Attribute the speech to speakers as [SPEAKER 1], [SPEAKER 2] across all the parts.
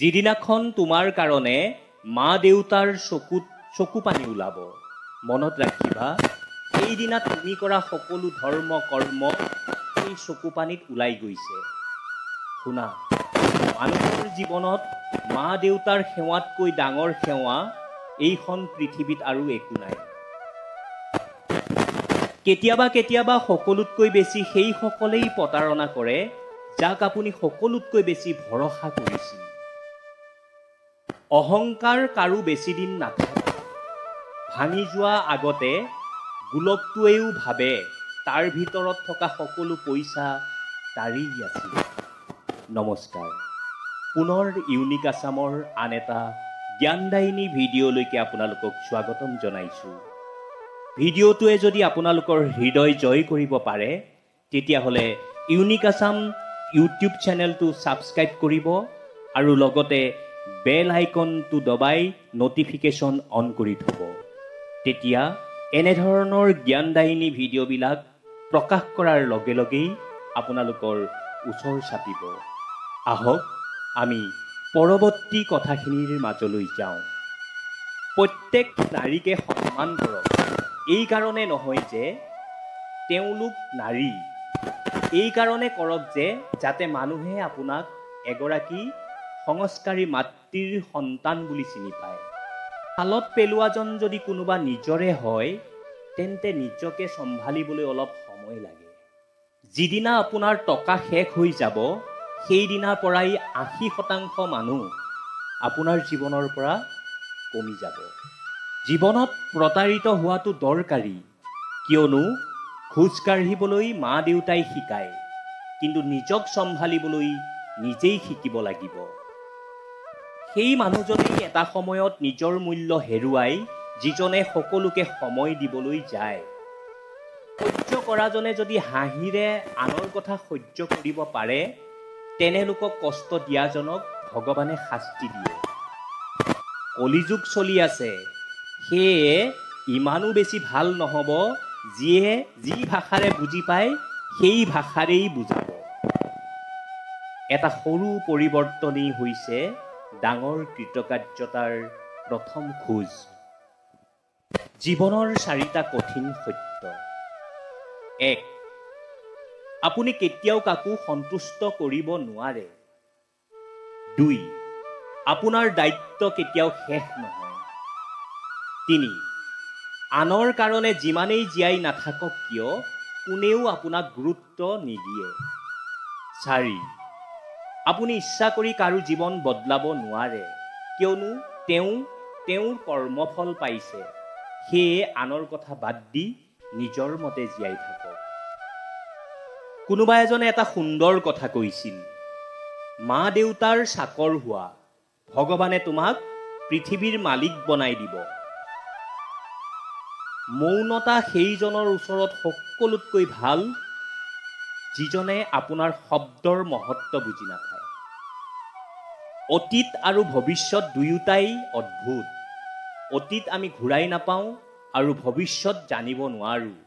[SPEAKER 1] যিদিনাখন তোমাৰ কাৰণে মা দেউতাৰ চকু পানী ওলাব, মনত ৰাখিবা সেইদিনা তুমি কৰা সকলো ধৰ্ম কৰ্ম সেই চকু পানীত ওলাই গৈছে। শুনা, মানুহৰ জীৱনত মা দেউতাৰ সেৱাতকৈ ডাঙৰ সেৱা এইখন পৃথিৱীত আৰু একো নাই। কেতিয়াবা কেতিয়াবা সকলোতকৈ বেছি সেইসকলেই প্ৰতাৰণা কৰে যাক আপুনি সকলোতকৈ বেছি ভৰসা কৰিছিল। অহংকাৰ কাৰো বেছি দিন নাথাকে। ভাঙি যোৱা আগতে গোলকটোৱেও ভাবে তাৰ ভিতৰত থকা সকলো পইচা তাৰেই আছিল। নমস্কাৰ, পুনৰ ইউনিক আছামৰ আন এটা জ্ঞানদায়িনী ভিডিঅ'লৈকে আপোনালোকক স্বাগতম জনাইছোঁ। ভিডিঅ'টোৱে যদি আপোনালোকৰ হৃদয় জয় কৰিব পাৰে তেতিয়াহ'লে ইউনিক আছাম ইউটিউব চেনেলটো ছাবস্ক্ৰাইব কৰিব আৰু লগতে বেল আইকনটো দবাই নটিফিকেশ্যন অন কৰি থ'ব। তেতিয়া এনেধৰণৰ জ্ঞানদায়িনী ভিডিঅ'বিলাক প্ৰকাশ কৰাৰ লগে লগেই আপোনালোকৰ ওচৰ চাপিব। আহক আমি পৰৱৰ্তী কথাখিনিৰ মাজলৈ যাওঁ। প্ৰত্যেক নাৰীকে সন্মান কৰক। এই কাৰণে নহয় যে তেওঁলোক নাৰী, এই কাৰণে কৰক যে যাতে মানুহে আপোনাক এগৰাকী সংস্কাৰী মাতৃৰ সন্তান বুলি চিনি পায়। শালত পেলোৱাজন যদি কোনোবা নিজৰে হয় তেন্তে নিজকে চম্ভালিবলৈ অলপ সময় লাগে। যিদিনা আপোনাৰ টকা শেষ হৈ যাব সেইদিনাৰ পৰাই 80% মানুহ আপোনাৰ জীৱনৰ পৰা কমি যাব। জীৱনত প্ৰতাৰিত হোৱাটো দৰকাৰী, কিয়নো খোজ কাঢ়িবলৈ মা দেউতাই শিকায়, কিন্তু নিজক চম্ভালিবলৈ নিজেই শিকিব লাগিব। সেই মানুহজনেই এটা সময়ত নিজৰ মূল্য হেৰুৱাই যিজনে সকলোকে সময় দিবলৈ যায়। সহ্য কৰাজনে যদি হাঁহিৰে আনৰ কথা সহ্য কৰিব পাৰে তেনে লোকক কষ্ট দিয়াজনক ভগৱানে শাস্তি দিয়ে। কলিযুগ চলি আছে, সেয়ে ইমানো বেছি ভাল নহ'ব যিয়ে যি ভাষাৰে বুজি পায় সেই ভাষাৰেই বুজাব। এটা সৰু পৰিৱৰ্তনেই হৈছে ডাঙৰ কৃতকাৰ্যতাৰ প্ৰথম খোজ। জীৱনৰ 4টা কঠিন সত্য। 1. আপুনি কেতিয়াও কাকো সন্তুষ্ট কৰিব নোৱাৰে। 2. আপোনাৰ দায়িত্ব কেতিয়াও শেষ নহয়। 3. আনৰ কাৰণে যিমানেই জীয়াই নাথাকক কিয় কোনেও আপোনাক গুৰুত্ব নিদিয়ে। 4. আপুনি ইচ্ছা কৰি কাৰো জীৱন বদলাব নোৱাৰে, কিয়নো তেওঁৰ কৰ্মফল পাইছে। সেয়ে আনৰ কথা বাদ দি নিজৰ মতে জীয়াই থাকক। কোনোবা এজনে এটা সুন্দৰ কথা কৈছিল, মা দেউতাৰ চাকৰ হোৱা, ভগৱানে তোমাক পৃথিৱীৰ মালিক বনাই দিব। মৌনতা সেইজনৰ ওচৰত সকলোতকৈ ভাল যিজনে আপোনাৰ শব্দৰ মহত্ব বুজি নাপায়। অতীত আৰু ভৱিষ্যত দুয়োটাই অদ্ভুত। অতীত আমি ঘূৰাই নাপাওঁ আৰু ভৱিষ্যত জানিব নোৱাৰোঁ।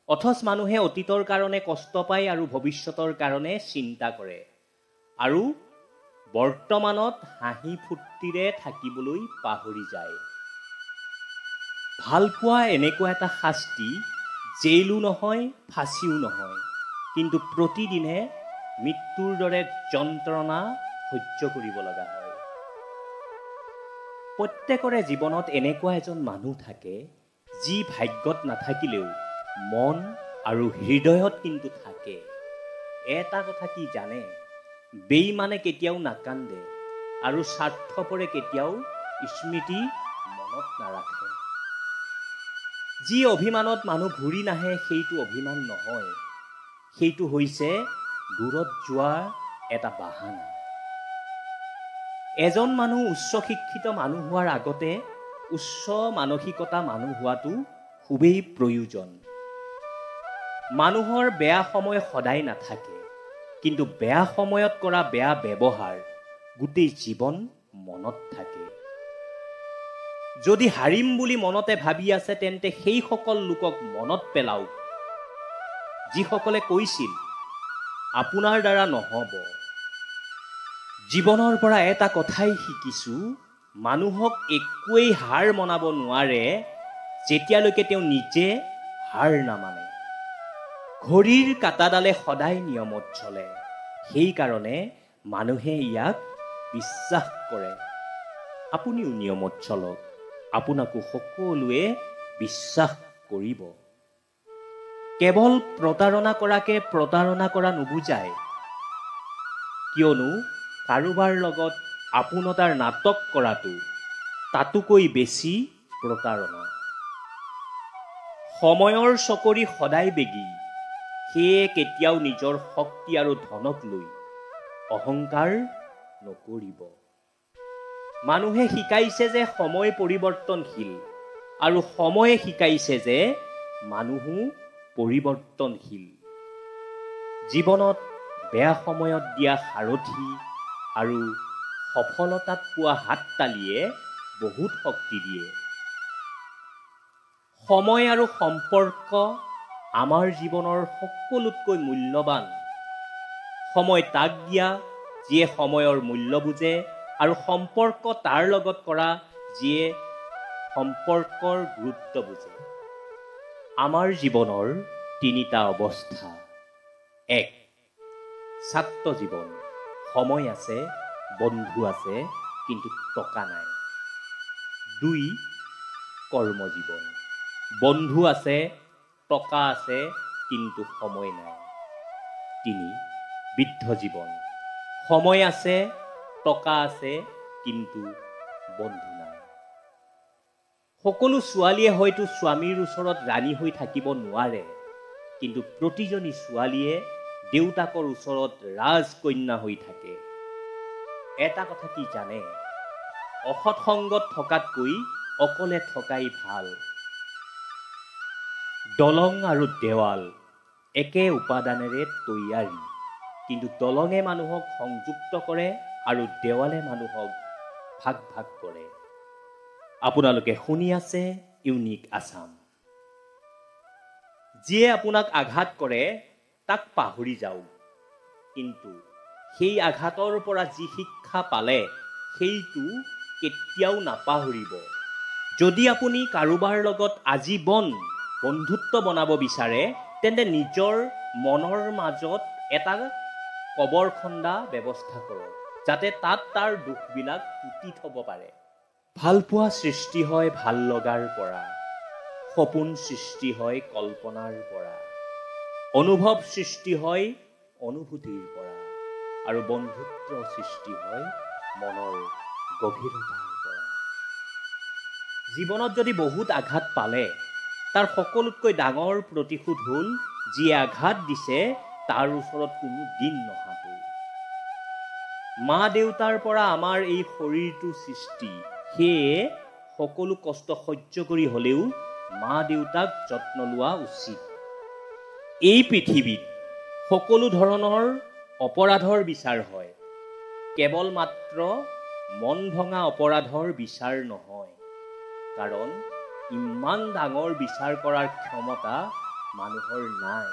[SPEAKER 1] অথচ মানুহে অতীতৰ কাৰণে কষ্ট পায় আৰু ভৱিষ্যতৰ কাৰণে চিন্তা কৰে আৰু বৰ্তমানত হাঁহি ফূৰ্তিৰে থাকিবলৈ পাহৰি যায়। ভালপোৱা এনেকুৱা এটা শাস্তি, জেইলো নহয় ফাঁচিও নহয়, কিন্তু প্ৰতিদিনে মৃত্যুৰ দৰে যন্ত্ৰণা সহ্য কৰিব লগা হয়। প্ৰত্যেকৰে জীৱনত এনেকুৱা এজন মানুহ থাকে যি ভাগ্যত নাথাকিলেও মন আৰু হৃদয়ত কিন্তু থাকে। এটা কথা কি জানে, বেইমানে কেতিয়াও নাকান্দে আৰু স্বাৰ্থপৰে কেতিয়াও স্মৃতি মনত নাৰাখে। যি অভিমানত মানুহ ঘূৰি নাহে সেইটো অভিমান নহয়, সেইটো হৈছে দূৰত যোৱা এটা বাহানা। এজন মানুহ উচ্চ শিক্ষিত মানুহ হোৱাৰ আগতে উচ্চ মানসিকতা মানুহ হোৱাটো খুবেই প্ৰয়োজন। মানুহৰ বেয়া সময় সদায় নাথাকে, কিন্তু বেয়া সময়ত কৰা বেয়া ব্যৱহাৰ গোটেই জীৱন মনত থাকে। যদি হাৰিম বুলি মনতে ভাবি আছে তেন্তে সেইসকল লোকক মনত পেলাওক যিসকলে কৈছিল আপোনাৰ দ্বাৰা নহ'ব। জীৱনৰ পৰা এটা কথাই শিকিছোঁ, মানুহক একোৱেই হাৰ মনাব নোৱাৰে যেতিয়ালৈকে তেওঁ নিজে হাৰ নামানে। ঘড়ীৰ কাঁটাডালে সদায় নিয়মত চলে, সেইকাৰণে মানুহে ইয়াক বিশ্বাস কৰে। আপুনিও নিয়মত চলক, আপোনাকো সকলোৱে বিশ্বাস কৰিব। কেৱল প্ৰতাৰণা কৰাকে প্ৰতাৰণা কৰা নুবুজায়, কিয়নো কাৰোবাৰ লগত আপোনতাৰ নাটক কৰাটো তাতোকৈ বেছি প্ৰতাৰণা। সময়ৰ চকৰি সদায় বেগী, সেয়ে কেতিয়াও নিজৰ শক্তি আৰু ধনক লৈ অহংকাৰ নকৰিব। মানুহে শিকাইছে যে সময় পৰিৱৰ্তনশীল, আৰু সময়ে শিকাইছে যে মানুহো পৰিৱৰ্তনশীল। জীৱনত বেয়া সময়ত দিয়া সাৰথি আৰু সফলতাত পোৱা হাততালিয়ে বহুত শক্তি দিয়ে। সময় আৰু সম্পৰ্ক আমাৰ জীৱনৰ সকলোতকৈ মূল্যৱান। সময় তাক দিয়া যিয়ে সময়ৰ মূল্য বুজে, আৰু সম্পৰ্ক তাৰ লগত কৰা যিয়ে সম্পৰ্কৰ গুৰুত্ব বুজে। আমাৰ জীৱনৰ তিনিটা অৱস্থা। 1. ছাত্ৰ জীৱন। সময় আছে, বন্ধু আছে, কিন্তু টকা নাই। 2. কৰ্মজীৱন। বন্ধু আছে, টকা আছে, কিন্তু সময় নাই। 3. বৃদ্ধ জীৱন। সময় আছে, টকা আছে, কিন্তু বন্ধু নাই। সকলো ছোৱালীয়ে হয়তো স্বামীৰ ওচৰত ৰাণী হৈ থাকিব নোৱাৰে, কিন্তু প্ৰতিজনী ছোৱালীয়ে দেউতাকৰ ওচৰত ৰাজকন্যা হৈ থাকে। এটা কথা কি জানে? অসৎ সংগত থকাতকৈ অকলে থকাই ভাল। দলং আৰু দেৱাল একে উপাদানেৰে তৈয়াৰী, কিন্তু দলঙে মানুহক সংযুক্ত কৰে আৰু দেৱালে মানুহক ভাগ ভাগ কৰে। আপোনালোকে শুনি আছে ইউনিক আছাম। যিয়ে আপোনাক আঘাত কৰে তাক পাহৰি যাওক, কিন্তু সেই আঘাতৰ পৰা যি শিক্ষা পালে সেইটো কেতিয়াও নাপাহৰিব। যদি আপুনি কাৰোবাৰ লগত আজীৱন বন্ধুত্ব বনাব বিচাৰে, তেন্তে নিজৰ মনৰ মাজত এটা কবৰ খন্দা ব্যৱস্থা কৰক, যাতে তাত তাৰ দুখবিলাক পুতি থব পাৰে। ভালপোৱা সৃষ্টি হয় ভাল লগাৰ পৰা, সপোন সৃষ্টি হয় কল্পনাৰ পৰা, অনুভৱ সৃষ্টি হয় অনুভূতিৰ পৰা, আৰু বন্ধুত্ব সৃষ্টি হয় মনৰ গভীৰতাৰ পৰা। জীৱনত যদি বহুত আঘাত পালে, তাৰ সকলোতকৈ ডাঙৰ প্ৰতিশোধ হ'ল যিয়ে আঘাত দিছে তাৰ ওচৰত কোনো দিন নহাটো। মা দেউতাৰ পৰা আমাৰ এই শৰীৰটো সৃষ্টি, সেয়ে সকলো কষ্ট সহ্য কৰি হ'লেও মা দেউতাক যত্ন লোৱা উচিত। এই পৃথিৱীত সকলো ধৰণৰ অপৰাধৰ বিচাৰ হয়, কেৱল মাত্ৰ মন ভঙা অপৰাধৰ বিচাৰ নহয়, কাৰণ ইমান ডাঙৰ বিচাৰ কৰাৰ ক্ষমতা মানুহৰ নাই।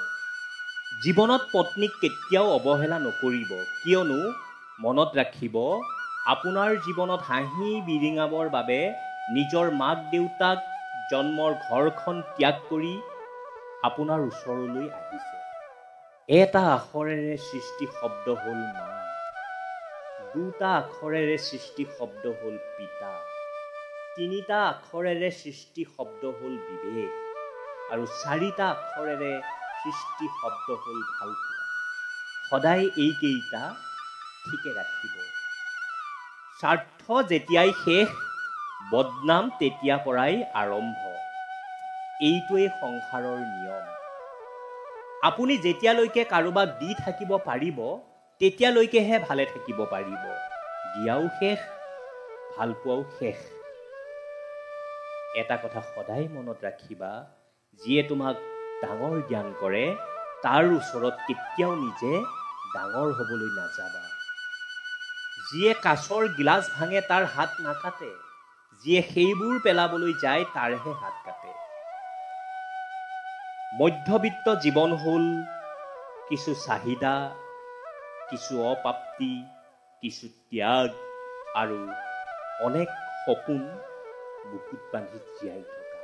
[SPEAKER 1] জীৱনত পত্নীক কেতিয়াও অৱহেলা নকৰিব, কিয়নো মনত ৰাখিব, আপোনাৰ জীৱনত হাঁহি বিৰিঙাবৰ বাবে নিজৰ মাক দেউতাক জন্মৰ ঘৰখন ত্যাগ কৰি আপোনাৰ ওচৰলৈ আহিছে। এটা আখৰেৰে সৃষ্টি শব্দ হ'ল মা, দুটা আখৰেৰে সৃষ্টি শব্দ হ'ল পিতা, তিনিটা আখৰেৰে সৃষ্টি শব্দ হ'ল বিবেক, আৰু চাৰিটা আখৰেৰে সৃষ্টি শব্দ হ'ল ভালপোৱা। সদায় এইকেইটা ঠিকে ৰাখিব। স্বাৰ্থ যেতিয়াই শেষ, বদনাম তেতিয়া পৰাই আৰম্ভ। এইটোৱেই সংসাৰৰ নিয়ম। আপুনি যেতিয়ালৈকে কাৰোবাক দি থাকিব পাৰিব, তেতিয়ালৈকেহে ভালে থাকিব পাৰিব। দিয়াও শেষ, ভালপোৱাও শেষ। এটা কথা সদায় মনত ৰাখিবা, যিয়ে তোমাক ডাঙৰ জ্ঞান কৰে তাৰ ওচৰত কেতিয়াও নিজে ডাঙৰ হ'বলৈ নাযাবা। যিয়ে কাঁচৰ গিলাচ ভাঙে তাৰ হাত নাকাটে, যিয়ে সেইবোৰ পেলাবলৈ যায় তাৰহে হাত কাটে। মধ্যবিত্ত জীৱন হ'ল কিছু চাহিদা, কিছু অপ্ৰাপ্তি, কিছু ত্যাগ আৰু অনেক সপোন বুকুত বান্ধি জীয়াই থকা।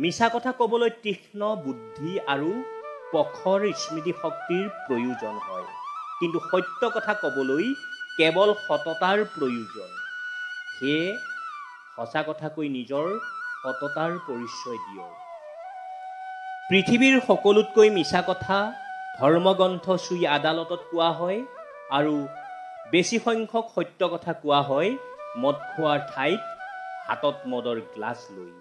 [SPEAKER 1] মিছা কথা ক'বলৈ তীক্ষ্ণ বুদ্ধি আৰু প্ৰখৰ স্মৃতি শক্তিৰ প্ৰয়োজন হয়, কিন্তু সত্য কথা ক'বলৈ কেৱল সততাৰ প্ৰয়োজন। সেয়ে সঁচা কথা কৈ নিজৰ সততাৰ পৰিচয় দিয়ক। পৃথিৱীৰ সকলোতকৈ মিছা কথা ধৰ্মগ্ৰন্থ চুই আদালতত কোৱা হয় আৰু বেছি সংখ্যক সত্য কথা কোৱা হয় মদ খোৱাৰ ঠাইত হাতত মদৰ গ্লাছ লৈ।